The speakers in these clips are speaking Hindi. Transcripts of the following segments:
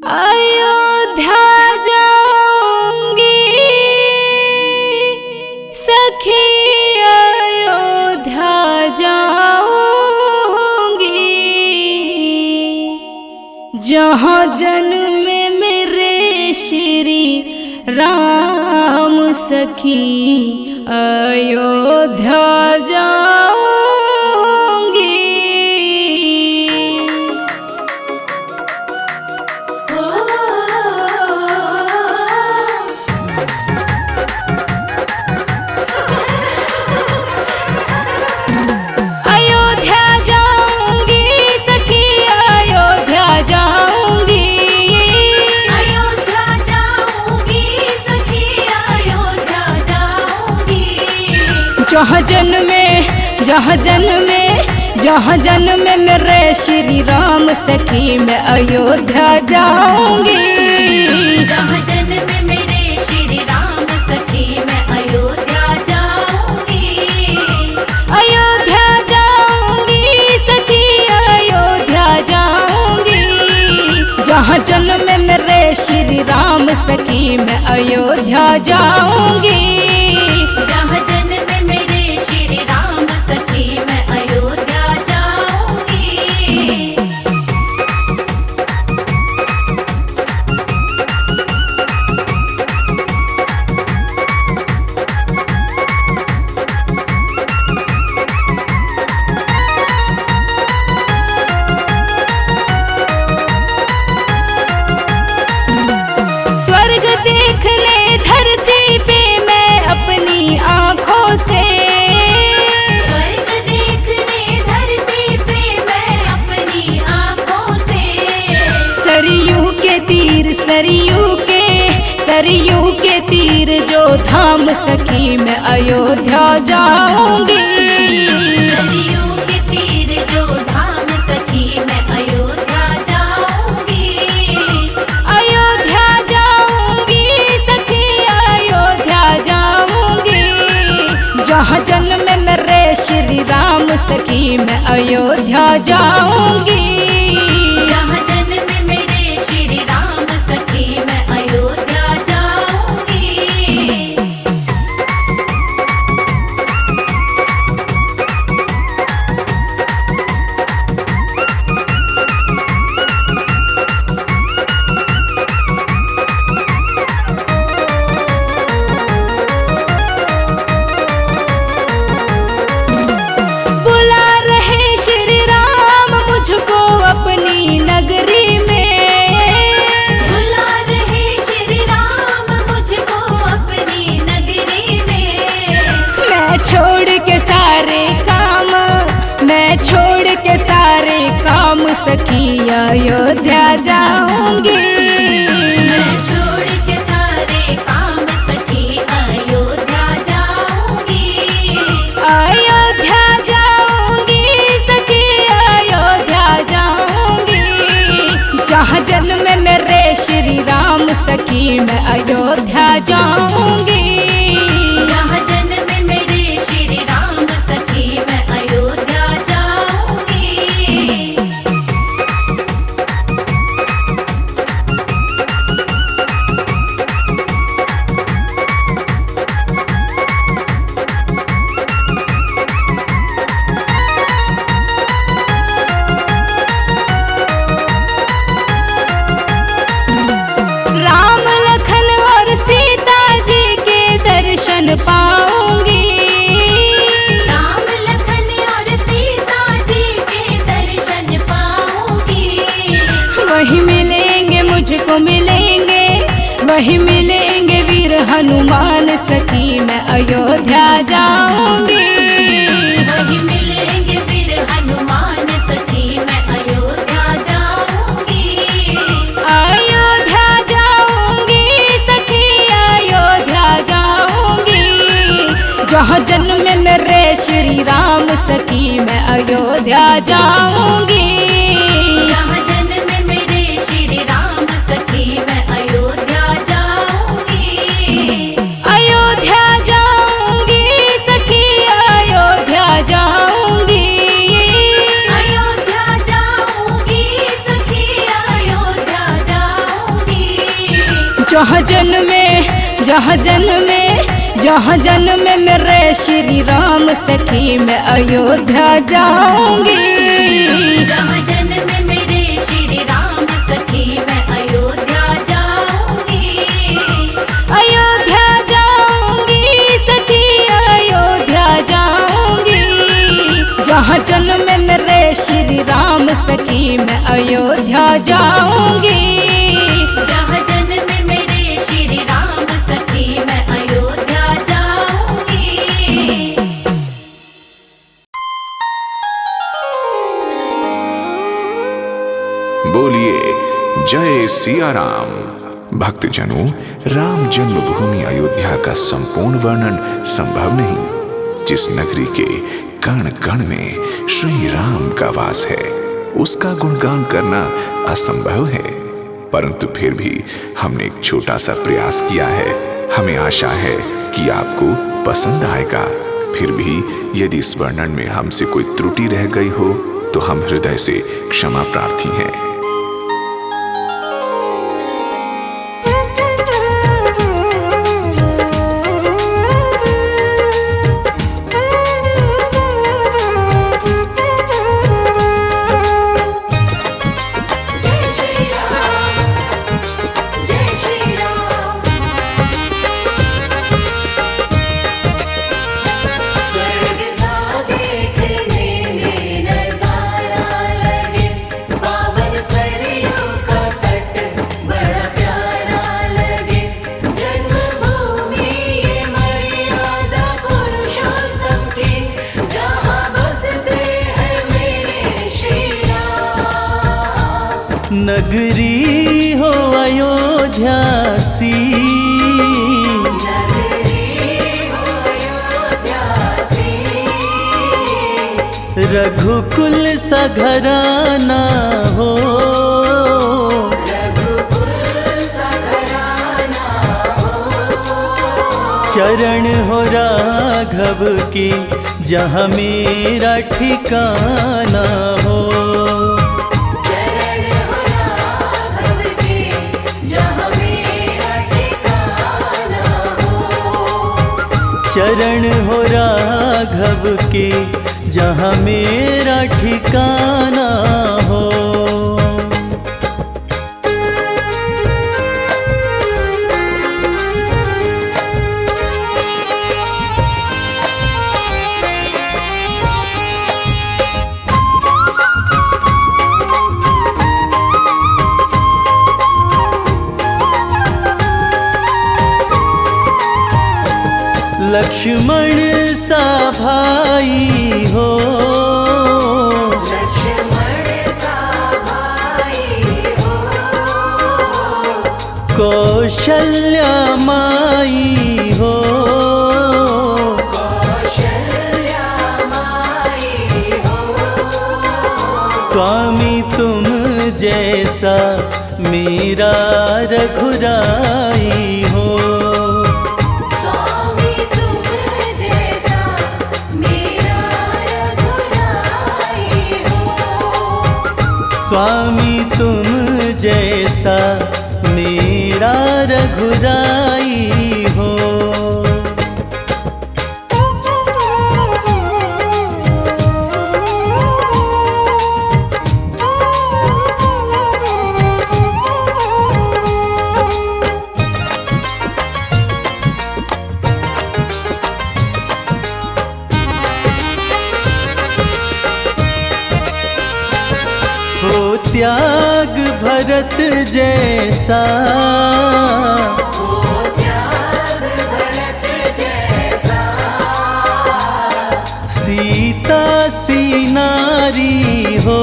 अयोध्या जाऊंगी सखी, अयोध्या जाऊंगी, जहाँ जन्मे मेरे श्री राम सखी, अयोध्या जाऊंगी। अयोध्या जाऊंगी सखी, अयोध्या जाऊंगी, अयोध्या जाऊंगी सखी, अयोध्या जाऊंगी, जहाँ जन्मे मेरे श्री राम सखी, मैं अयोध्या जाऊंगी। जहाँ जन्मे मेरे श्री राम सखी, मैं अयोध्या जाऊंगी। अयोध्या जाऊंगी सखी, अयोध्या जाऊंगी, जहाँ जन्मे मेरे श्री राम सखी, मैं अयोध्या जाऊंगी। जहाँ जन्मे मेरे श्री राम सखी, मैं अयोध्या जाऊंगी। स्वर्ग देखने धरती पे मैं अपनी आँखों से, स्वर्ग देखने धरती पे मैं अपनी आँखों से, सरयू के तीर जो धाम सखी, मैं अयोध्या जाऊंगी। सरयू के तीर जो धाम सखी, मैं अयोध्या जाऊंगी। अयोध्या जाऊंगी सखी, अयोध्या जाऊंगी, जहाँ जन्मे मेरे श्री राम सखी, मैं अयोध्या जाऊंगी। जहाँ जन्मे मेरे श्री राम सखी, मैं अयोध्या जाऊंगी। बुला रहे श्री राम मुझको अपनी नगरी में, बुला रहे श्री राम मुझको अपनी नगरी में, मैं छोड़ के सारे काम सखी, अयोध्या जाऊंगी। मैं छोड़ के सारे काम सखी, अयोध्या जाऊंगी। अयोध्या जाऊंगी सखी, अयोध्या जाऊंगी, जहाँ जन्मे मेरे श्री राम सखी, मैं अयोध्या जाऊंगी। जहाँ जन्मे मेरे श्री राम सखी, मैं अयोध्या जाऊंगी। राम लखन और सीता जी के दर्शन पाऊंगी, राम लखन और सीता जी के दर्शन पाऊंगी। वही मिलेंगे वीर हनुमान सखी, मैं अयोध्या जाऊंगी। वही मिलेंगे वीर हनुमान सखी, मैं अयोध्या जाऊंगी। अयोध्या जाऊंगी सखी, अयोध्या जाऊंगी, जहाँ जन्मे मेरे श्री राम सखी, मैं अयोध्या जाऊंगी। जहाँ जन्मे मेरे श्री राम सखी, मैं अयोध्या जाऊंगी। अयोध्या जाऊंगी सखी, अयोध्या जाऊंगी, अयोध्या जाऊंगी सखी, अयोध्या जाऊंगी। जहाँ जन्मे मेरे श्री राम सखी मैं अयोध्या जाऊंगी। जहाँ जन्म मेरे श्री राम सखी मैं अयोध्या जाऊंगी। अयोध्या जाऊंगी सखी अयोध्या जाऊंगी। जहाँ जन्मे मेरे श्री राम सखी मैं अयोध्या जाऊंगी। जहाँ जन्म मेरे श्री राम सखी मैं अयोध्या जाऊंगी। बोलिए जय सिया राम। भक्तजनों, राम जन्मभूमि अयोध्या का संपूर्ण वर्णन संभव नहीं। जिस नगरी के कण कण में श्री राम का वास है, उसका गुणगान करना असंभव है, परंतु फिर भी हमने एक छोटा सा प्रयास किया है। हमें आशा है कि आपको पसंद आएगा। फिर भी यदि इस वर्णन में हमसे कोई त्रुटि रह गई हो तो हम हृदय से क्षमा प्रार्थी हैं। नगरी हो अयोध्या सी, रघुकुल सा घराना हो, चरण हो राघव के जहाँ मेरा ठिकाना हो। चरण हो राघव के जहाँ मेरा ठिकाना हो। लक्ष्मण सा भाई हो, कौशल्या माई हो, स्वामी तुम जैसा मेरा रघुराई हो। स्वामी तुम जैसा मेरा रघुराई हो। हो त्याग भरत जैसा, सीता सी नारी हो,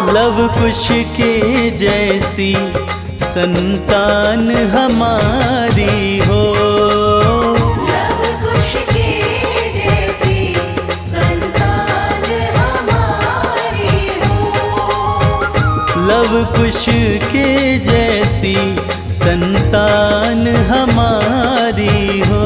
लव कुश के जैसी संतान हमारी हो। लव कुश के जैसी संतान हमारी हो।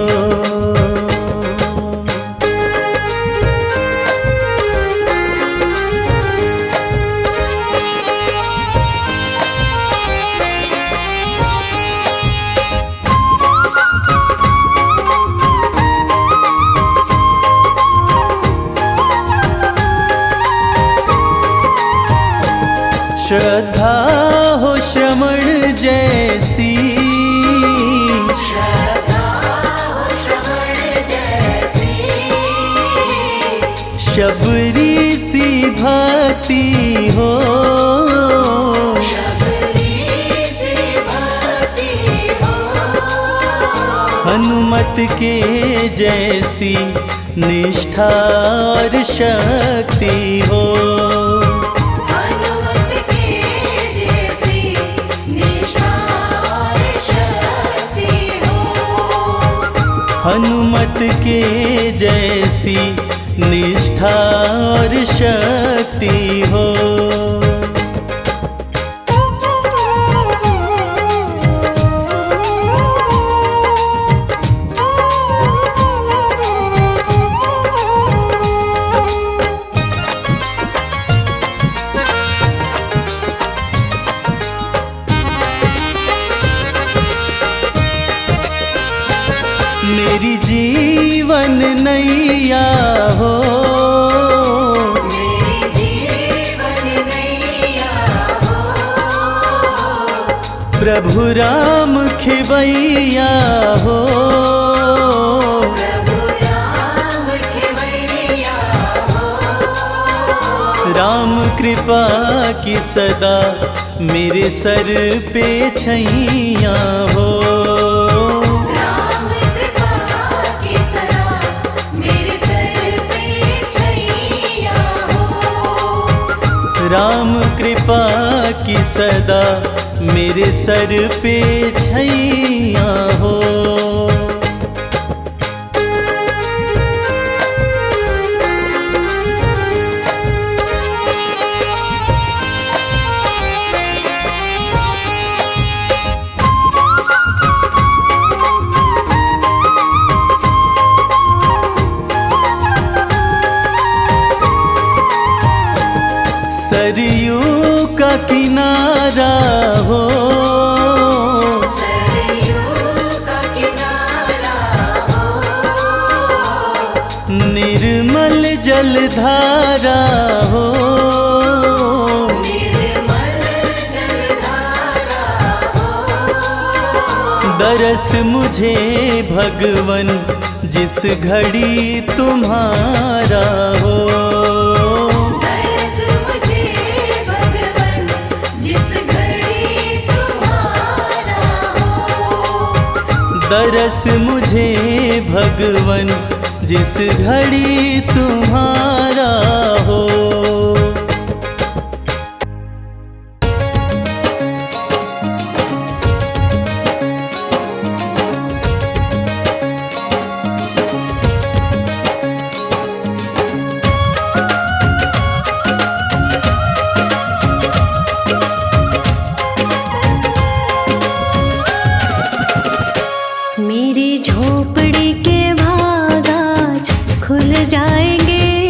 श्रद्धा हो श्रवण जैसी, शबरी सी भक्ति हो, हनुमत के जैसी निष्ठा और शक्ति हो, हनुमत के जैसी निष्ठा और शक्ति हो, हनुमत के जैसी निष्ठा और शक्ति हो। मेरी जीवन नैया हो, मेरी जीवन नैया हो, प्रभु राम खेवैया हो, प्रभु राम खेवैया हो, राम कृपा की सदा मेरे सर पे छैया हो, राम कृपा की सदा मेरे सर पे छैया हो, राम कृपा की सदा मेरे सर पे छैया हो। सरयू का किनारा हो, सरयू का किनारा हो, निर्मल जलधारा हो, निर्मल जलधारा हो, दरस मुझे भगवन जिस घड़ी तुम्हारा हो, दरस मुझे भगवन जिस घड़ी तुम्हारा हो, दरस मुझे भगवन जिस घड़ी तुम्हारा हो। मेरी झोपड़ी के भाग आज खुल जाएंगे,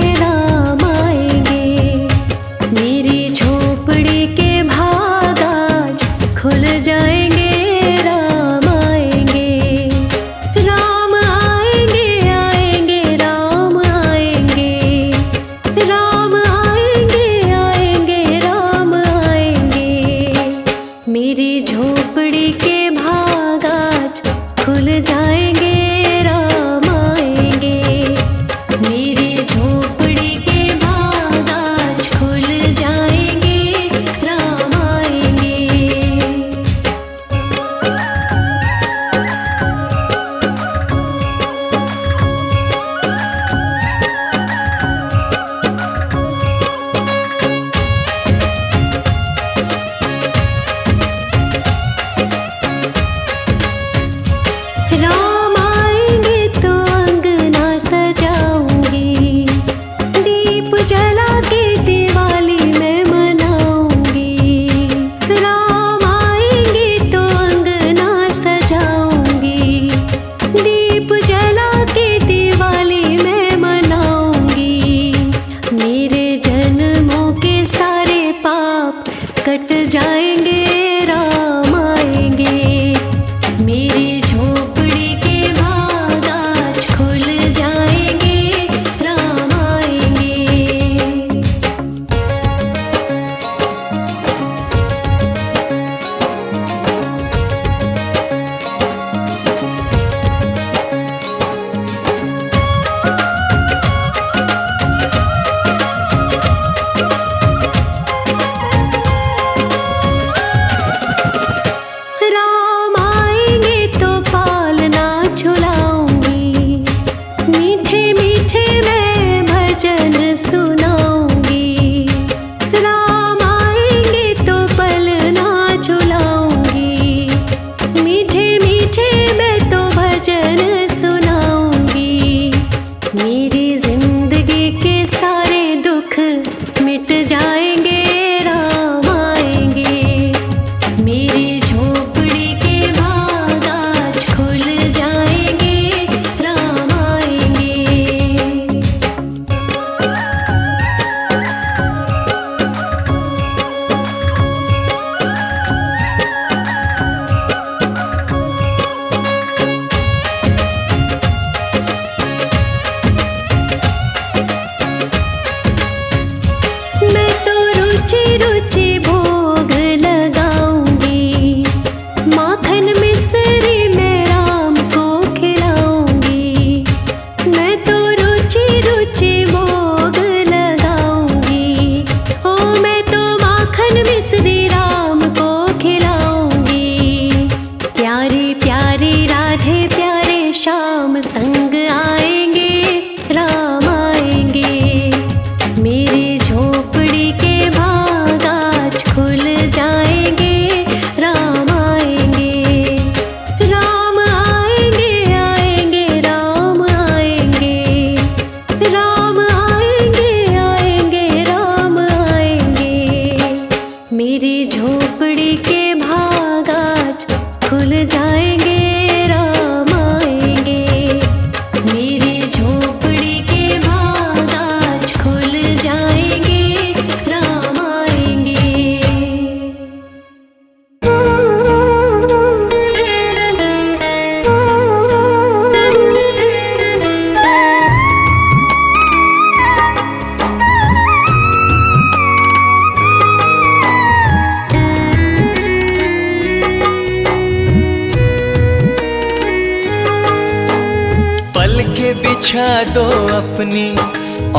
दो अपनी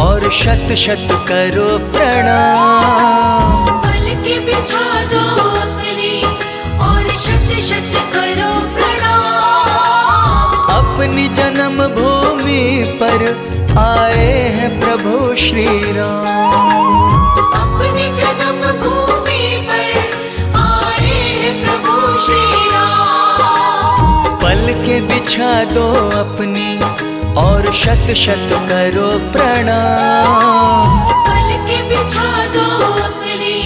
और शत शत करो प्रणाम। पल के बिछा दो अपनी और शत शत करो प्रणाम। अपनी जन्म भूमि पर आए हैं प्रभु श्री राम। अपनी जन्म भूमि पर आए हैं प्रभु श्री राम। पल के बिछा दो अपनी और शत शत करो प्रणाम। पल के बिछा दो अपनी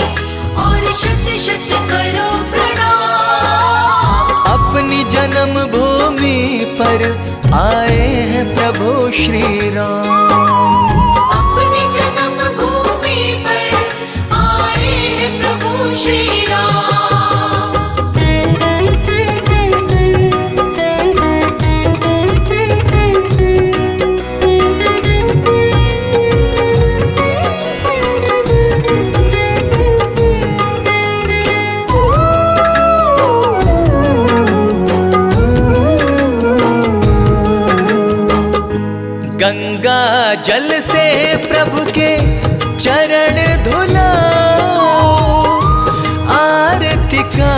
और शत शत करो प्रणाम। अपनी जन्म भूमि पर आए हैं प्रभु श्री राम। अपनी जन्म भूमि पर आए हैं प्रभु श्री राम। गंगा जल से प्रभु के चरण धुलाओ। आरती का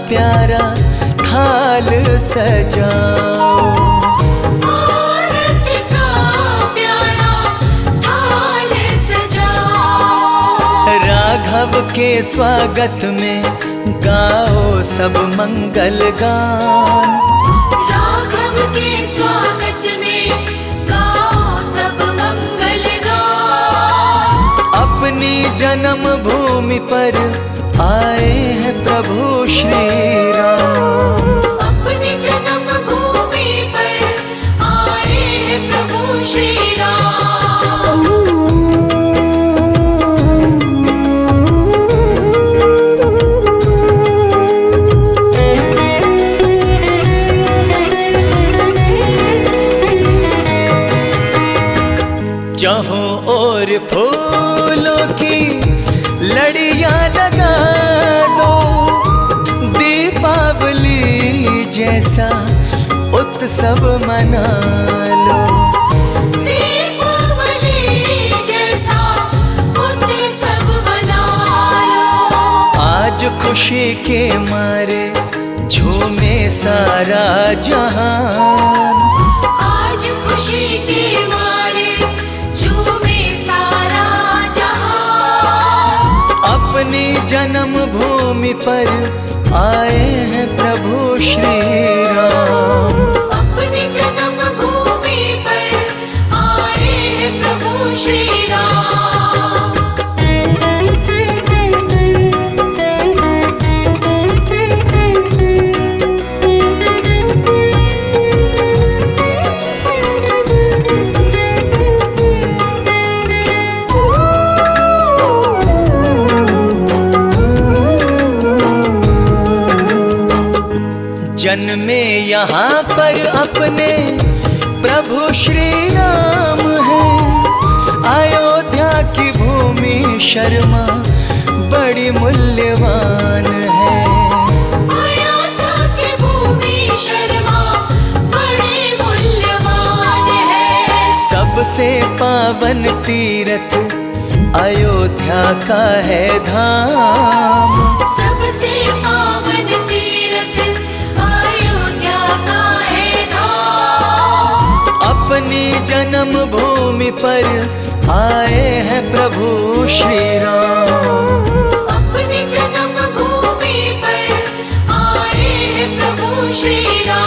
प्यारा थाल सजाओ। आरती का प्यारा थाल सजाओ। राघव के स्वागत में गाओ सब मंगल गान। राघव के स्वागत में गाओ सब मंगल गान। अपनी जन्म भूमि पर आए हैं प्रभु श्री राम। अपनी जन्म भूमि पर आए हैं प्रभु श्री राम। जहों और फूलों की लड़ियां लगा दो। दीपावली जैसा उत्सव मना लो। दीपावली जैसा उत्सव मना लो। आज खुशी के मारे झूमे सारा जहान। आज खुशी के मारे झूमे सारा जहान। अपनी जन्म भूमि पर आए हैं प्रभु श्री राम। अपनी जन्म भूमि पर आए हैं प्रभु श्री राम। जन्मे यहाँ पर अपने प्रभु श्री राम है। अयोध्या की भूमि शर्मा बड़ी मूल्यवान है। अयोध्या की भूमि शर्मा बड़ी मूल्यवान है। सबसे पावन तीर्थ अयोध्या का है धाम। सबसे पावन तीर्थ अयोध्या का है धाम। अपनी जन्म भूमि पर आए हैं प्रभु श्री राम। अपनी जन्म भूमि पर आए हैं प्रभु श्री राम।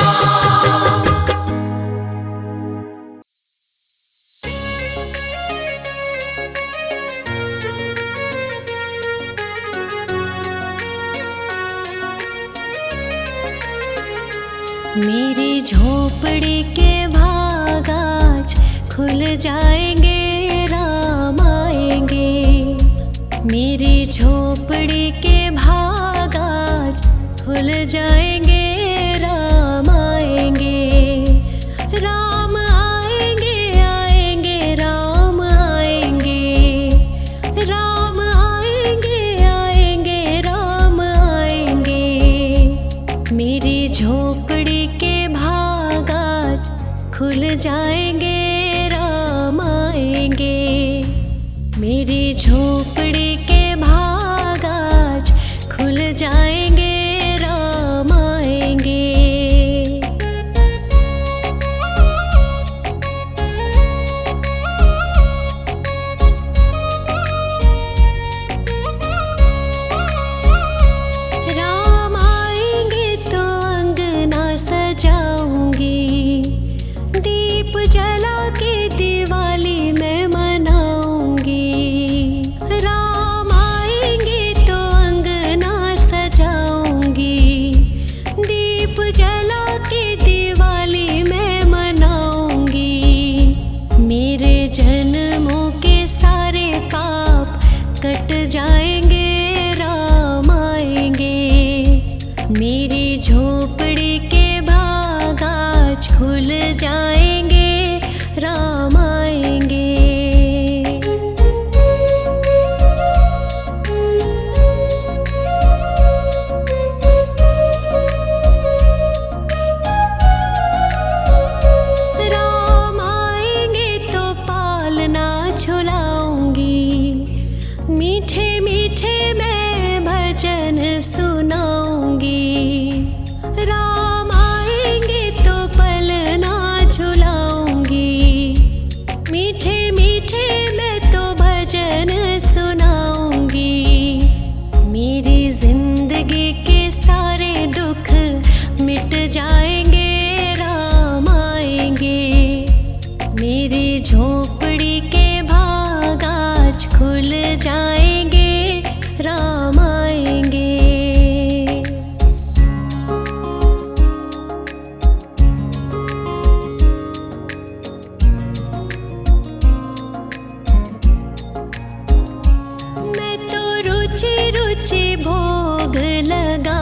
मेरी झोपड़ी के भाग आज खुल जाएंगे, राम आएंगे। मेरी झोपड़ी के भाग आज खुल जाएंगे, राम आएंगे। राम आएंगे, आएंगे, राम आएंगे। राम आएंगे, आएंगे, राम आएंगे। मेरी झोपड़ी के भाग आज खुल जाएंगे, मेरी झोपड़ी के भाग आज खुल जाएंगे, राम आएंगे। राम आएंगे तो अंगना सजाऊंगी, दीप जला के दिवाली मैं मनाऊंगी। राम आएंगे तो अंगना सजाऊंगी, दीप जला के दिवाली मैं मनाऊंगी। मेरे जन्मों के सारे पाप कट जाएंगे, राम आएंगे। मेरी झोपड़ी के भाग आज खुल जाएंगे, राम आएंगे। राम आएंगे तो पालना झुलाऊंगी, मीठे मीठे मैं भजन सुनाऊंगी। राम आएंगे तो पलना झुलाऊंगी, मीठे मीठे मैं तो भजन सुनाऊंगी। मेरी जिंदगी के सारे दुख मिट जाएंगे, राम आएंगे। मेरी झोपड़ी के भाग आज खुल जाएंगे, राम आएंगे। मैं तो रुचि रुचि भोग लगा